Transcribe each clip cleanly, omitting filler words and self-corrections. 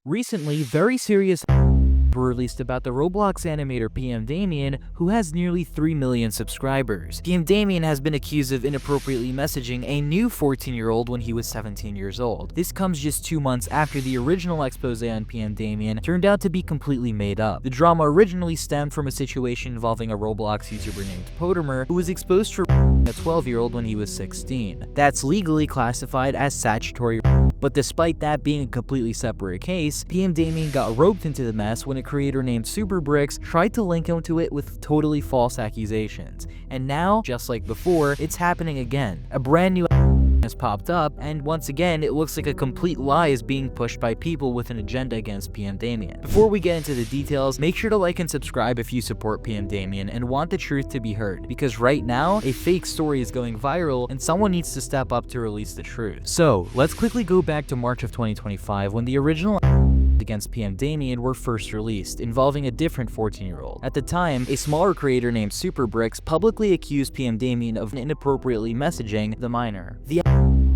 Recently, very serious were released about the Roblox animator PMDamiann, who has nearly 3 million subscribers. PMDamiann has been accused of inappropriately messaging a new 14-year-old when he was 17 years old. This comes just 2 months after the original expose on PMDamiann turned out to be completely made up. The drama originally stemmed from a situation involving a Roblox YouTuber named Podamer, who was exposed for a 12-year-old when he was 16. That's legally classified as statutory. But despite that being a completely separate case, PMDamiann got roped into the mess when a creator named SuperBricks tried to link him to it with totally false accusations. And now, just like before, it's happening again. A brand new has popped up, and once again, it looks like a complete lie is being pushed by people with an agenda against PMDamiann. Before we get into the details, make sure to like and subscribe if you support PMDamiann and want the truth to be heard, because right now, a fake story is going viral and someone needs to step up to release the truth. So, let's quickly go back to March of 2025 when the original against PMDamiann were first released, involving a different 14-year-old. At the time, a smaller creator named SuperBricks publicly accused PMDamiann of inappropriately messaging the minor. The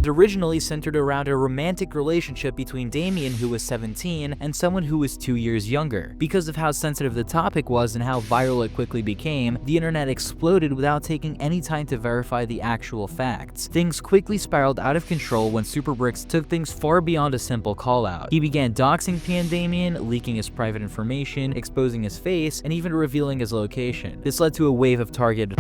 originally centered around a romantic relationship between Damiann, who was 17, and someone who was 2 years younger. Because of how sensitive the topic was and how viral it quickly became, the internet exploded without taking any time to verify the actual facts. Things quickly spiraled out of control when SuperBricks took things far beyond a simple call-out. He began doxing PMDamiann, leaking his private information, exposing his face, and even revealing his location. This led to a wave of targeted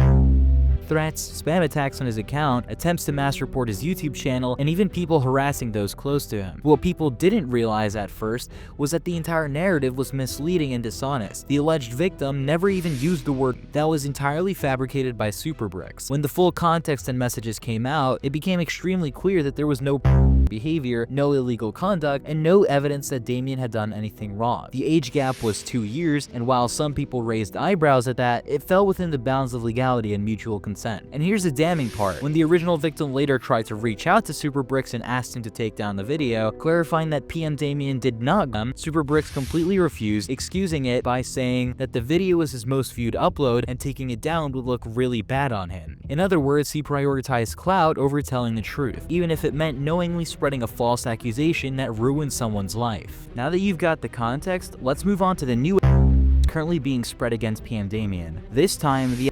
threats, spam attacks on his account, attempts to mass report his YouTube channel, and even people harassing those close to him. What people didn't realize at first was that the entire narrative was misleading and dishonest. The alleged victim never even used the word that was entirely fabricated by SuperBricks. When the full context and messages came out, it became extremely clear that there was no behavior, no illegal conduct, and no evidence that Damiann had done anything wrong. The age gap was 2 years, and while some people raised eyebrows at that, it fell within the bounds of legality and mutual consent. And here's the damning part. When the original victim later tried to reach out to SuperBricks and asked him to take down the video, clarifying that PMDamiann did not, SuperBricks completely refused, excusing it by saying that the video was his most viewed upload and taking it down would look really bad on him. In other words, he prioritized clout over telling the truth, even if it meant knowingly spreading a false accusation that ruined someone's life. Now that you've got the context, let's move on to the new currently being spread against PMDamiann. This time, the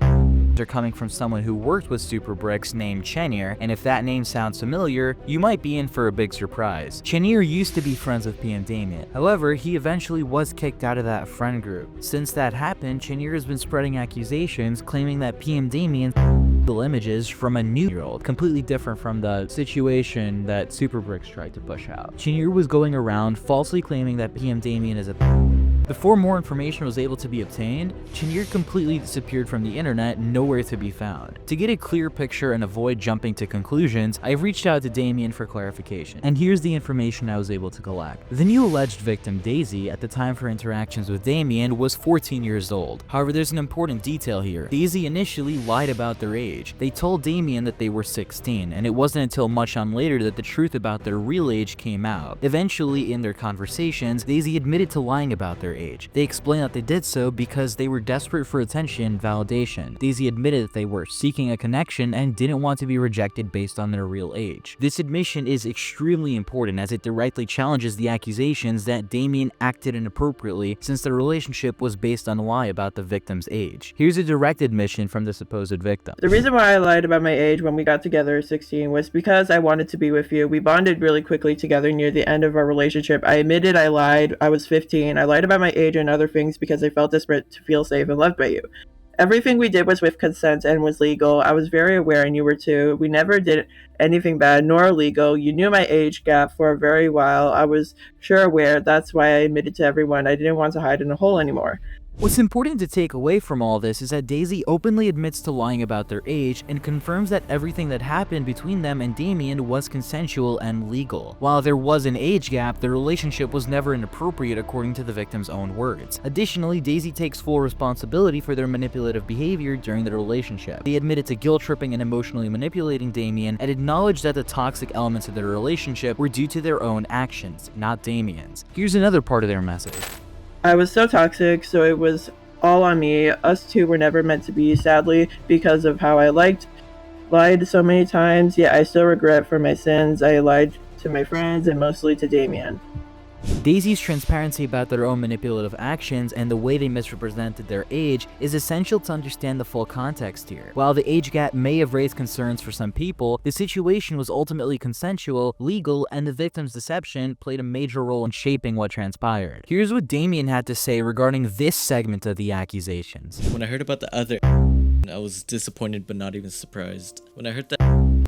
are coming from someone who worked with SuperBricks named Chenier, and if that name sounds familiar, you might be in for a big surprise. Chenier used to be friends with PMDamiann. However, he eventually was kicked out of that friend group. Since that happened, Chenier has been spreading accusations claiming that PMDamiann images from a new year-old, completely different from the situation that SuperBricks tried to push out. Chenier was going around falsely claiming that PMDamiann is a Before more information was able to be obtained, Chenier completely disappeared from the internet, nowhere to be found. To get a clear picture and avoid jumping to conclusions, I reached out to Damiann for clarification, and here's the information I was able to collect. The new alleged victim, Daisy, at the time for interactions with Damiann, was 14 years old. However, there's an important detail here. Daisy initially lied about their age. They told Damiann that they were 16, and it wasn't until much on later that the truth about their real age came out. Eventually, in their conversations, Daisy admitted to lying about their age. They explained that they did so because they were desperate for attention and validation. Daisy admitted that they were seeking a connection and didn't want to be rejected based on their real age. This admission is extremely important as it directly challenges the accusations that Damiann acted inappropriately since the relationship was based on a lie about the victim's age. Here's a direct admission from the supposed victim. The reason why I lied about my age when we got together at 16 was because I wanted to be with you. We bonded really quickly together near the end of our relationship. I admitted I lied. I was 15. I lied about my age and other things because I felt desperate to feel safe and loved by you. Everything we did was with consent and was legal. I was very aware, and you were too. We never did anything bad nor illegal. You knew my age gap for a very while. I was sure aware. That's why I admitted to everyone. I didn't want to hide in a hole anymore. What's important to take away from all this is that Daisy openly admits to lying about their age and confirms that everything that happened between them and Damiann was consensual and legal. While there was an age gap, the relationship was never inappropriate according to the victim's own words. Additionally, Daisy takes full responsibility for their manipulative behavior during the relationship. They admitted to guilt-tripping and emotionally manipulating Damiann and acknowledged that the toxic elements of their relationship were due to their own actions, not Damiann's. Here's another part of their message. I was so toxic, so it was all on me. Us two were never meant to be, sadly, because of how I lied so many times, yet I still regret for my sins. I lied to my friends and mostly to Damiann. Daisy's transparency about their own manipulative actions and the way they misrepresented their age is essential to understand the full context here. While the age gap may have raised concerns for some people, the situation was ultimately consensual, legal, and the victim's deception played a major role in shaping what transpired. Here's what Damiann had to say regarding this segment of the accusations. When I heard about the other, I was disappointed but not even surprised. When I heard that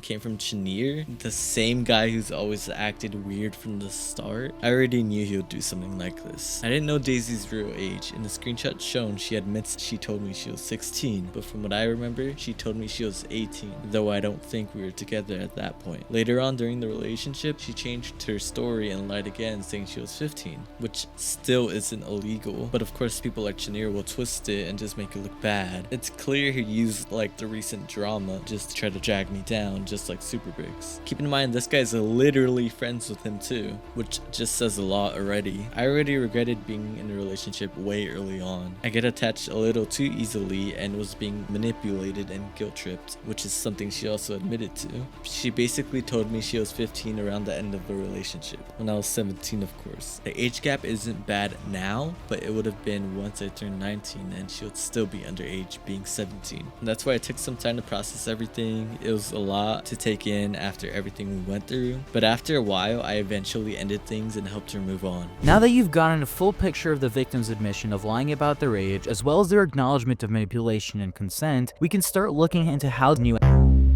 came from Chenier, the same guy who's always acted weird from the start, I already knew he would do something like this. I didn't know Daisy's real age. In the screenshot shown, she admits she told me she was 16, but from what I remember, she told me she was 18, though I don't think we were together at that point. Later on during the relationship, she changed her story and lied again, saying she was 15, which still isn't illegal, but of course people like Chenier will twist it and just make it look bad. It's clear he used like the recent drama just to try to drag me down, just like SuperBricks. Keep in mind, this guy's literally friends with him too, which just says a lot already. I already regretted being in a relationship way early on. I get attached a little too easily and was being manipulated and guilt tripped, which is something she also admitted to. She basically told me she was 15 around the end of the relationship, when I was 17 of course. The age gap isn't bad now, but it would have been once I turned 19 and she would still be underage being 17. And that's why it took some time to process everything. It was a lot to take in after everything we went through, but after a while I eventually ended things and helped her move on. Now that you've gotten a full picture of the victim's admission of lying about their age, as well as their acknowledgement of manipulation and consent, we can start looking into how the new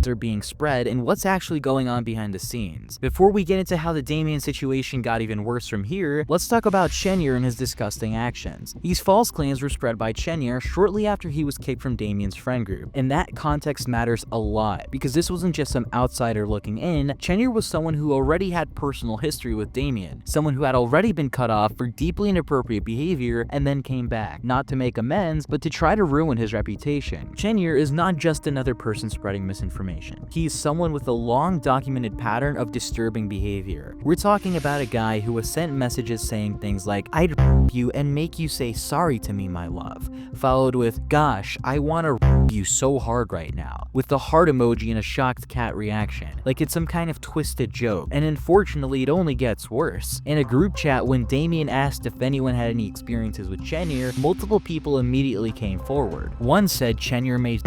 are being spread and what's actually going on behind the scenes. Before we get into how the Damiann situation got even worse from here, let's talk about Chenier and his disgusting actions. These false claims were spread by Chenier shortly after he was kicked from Damiann's friend group, and that context matters a lot because this wasn't just some outsider looking in. Chenier was someone who already had personal history with Damiann, someone who had already been cut off for deeply inappropriate behavior and then came back, not to make amends, but to try to ruin his reputation. Chenier is not just another person spreading misinformation. He is someone with a long documented pattern of disturbing behavior. We're talking about a guy who has sent messages saying things like, "I'd you and make you say sorry to me, my love," followed with, "Gosh, I wanna you so hard right now," with the heart emoji and a shocked cat reaction, like it's some kind of twisted joke. And unfortunately, it only gets worse. In a group chat, when Damiann asked if anyone had any experiences with Chenier, multiple people immediately came forward. One said Chenier made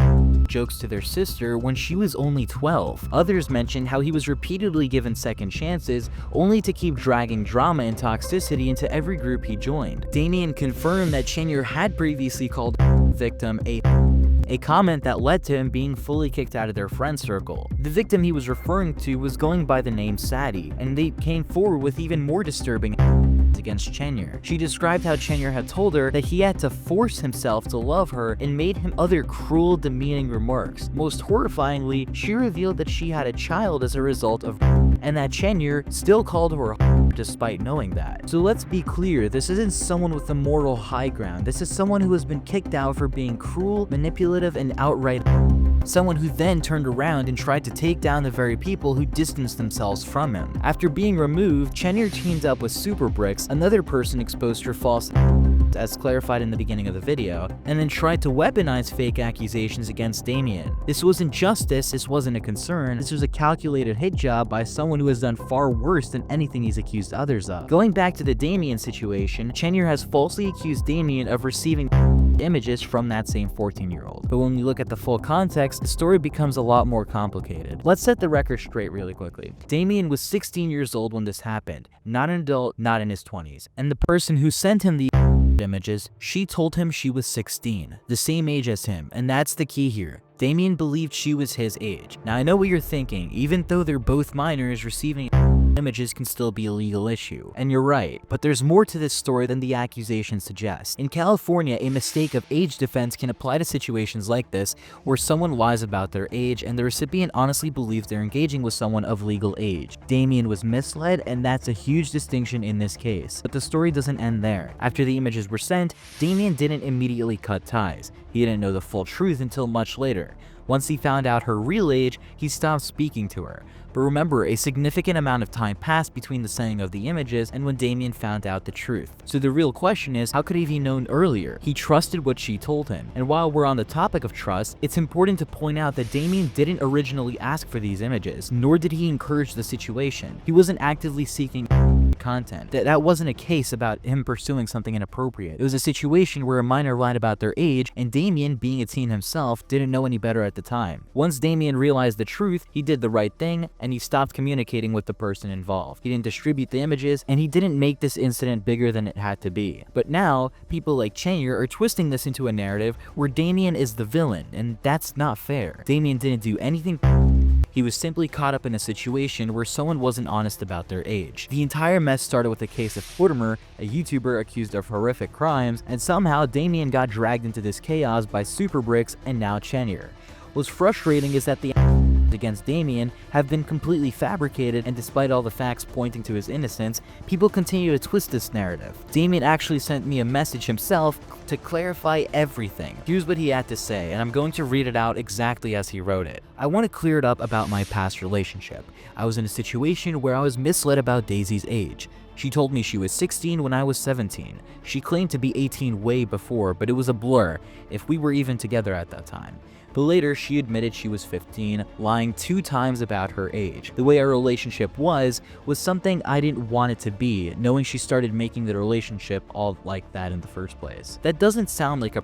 jokes to their sister when she was only 12. Others mentioned how he was repeatedly given second chances, only to keep dragging drama and toxicity into every group he joined. Damiann confirmed that Chenier had previously called victim a comment that led to him being fully kicked out of their friend circle. The victim he was referring to was going by the name Sadie, and they came forward with even more disturbing against Chenier. She described how Chenier had told her that he had to force himself to love her and made him other cruel, demeaning remarks. Most horrifyingly, she revealed that she had a child as a result of and that Chenier still called her despite knowing that. So let's be clear, this isn't someone with a moral high ground. This is someone who has been kicked out for being cruel, manipulative, and outright someone who then turned around and tried to take down the very people who distanced themselves from him. After being removed, Chenier teamed up with SuperBricks, another person exposed for false as clarified in the beginning of the video, and then tried to weaponize fake accusations against Damiann. This wasn't justice, this wasn't a concern, this was a calculated hit job by someone who has done far worse than anything he's accused others of. Going back to the Damiann situation, Chenier has falsely accused Damiann of receiving images from that same 14-year-old. But when we look at the full context, the story becomes a lot more complicated. Let's set the record straight really quickly. Damiann was 16 years old when this happened, not an adult, not in his 20s. And the person who sent him the images, she told him she was 16, the same age as him, and that's the key here. Damiann believed she was his age. Now I know what you're thinking, even though they're both minors, receiving images can still be a legal issue. And you're right, but there's more to this story than the accusations suggest. In California, a mistake of age defense can apply to situations like this, where someone lies about their age and the recipient honestly believes they're engaging with someone of legal age. Damiann was misled, and that's a huge distinction in this case. But the story doesn't end there. After the images were sent, Damiann didn't immediately cut ties. He didn't know the full truth until much later. Once he found out her real age, he stopped speaking to her. But remember, a significant amount of time passed between the sending of the images and when Damiann found out the truth. So the real question is, how could he have known earlier? He trusted what she told him. And while we're on the topic of trust, it's important to point out that Damiann didn't originally ask for these images, nor did he encourage the situation. He wasn't actively seeking content. That wasn't a case about him pursuing something inappropriate. It was a situation where a minor lied about their age, and Damian, being a teen himself, didn't know any better at the time. Once Damian realized the truth, he did the right thing, and he stopped communicating with the person involved. He didn't distribute the images, and he didn't make this incident bigger than it had to be. But now, people like Chenier are twisting this into a narrative where Damian is the villain, and that's not fair. Damian didn't do anything. He was simply caught up in a situation where someone wasn't honest about their age. The entire mess started with a case of Fortimer, a YouTuber accused of horrific crimes, and somehow Damian got dragged into this chaos by SuperBricks and now Chenier. What's frustrating is that the against Damian have been completely fabricated, and despite all the facts pointing to his innocence, people continue to twist this narrative. Damian actually sent me a message himself to clarify everything. Here's what he had to say, and I'm going to read it out exactly as he wrote it. I want to clear it up about my past relationship. I was in a situation where I was misled about Daisy's age. She told me she was 16 when I was 17. She claimed to be 18 way before, but it was a blur if we were even together at that time. But later, she admitted she was 15, lying 2 times about her age. The way our relationship was something I didn't want it to be, knowing she started making the relationship all like that in the first place. That doesn't sound like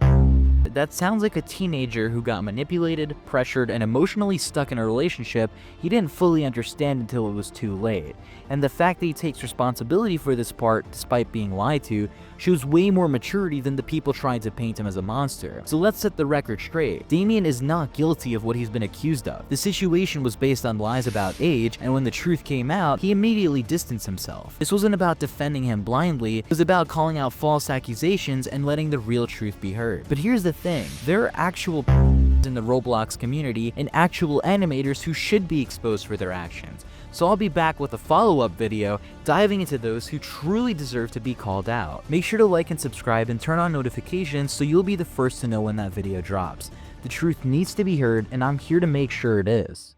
that sounds like a teenager who got manipulated, pressured, and emotionally stuck in a relationship he didn't fully understand until it was too late. And the fact that he takes responsibility for this part, despite being lied to, shows way more maturity than the people trying to paint him as a monster. So let's set the record straight. Damian is not guilty of what he's been accused of. The situation was based on lies about age, and when the truth came out, he immediately distanced himself. This wasn't about defending him blindly, it was about calling out false accusations and letting the real truth be heard. But here's the thing, there are actual in the Roblox community and actual animators who should be exposed for their actions. So I'll be back with a follow-up video diving into those who truly deserve to be called out. Make sure to like and subscribe and turn on notifications so you'll be the first to know when that video drops. The truth needs to be heard, and I'm here to make sure it is.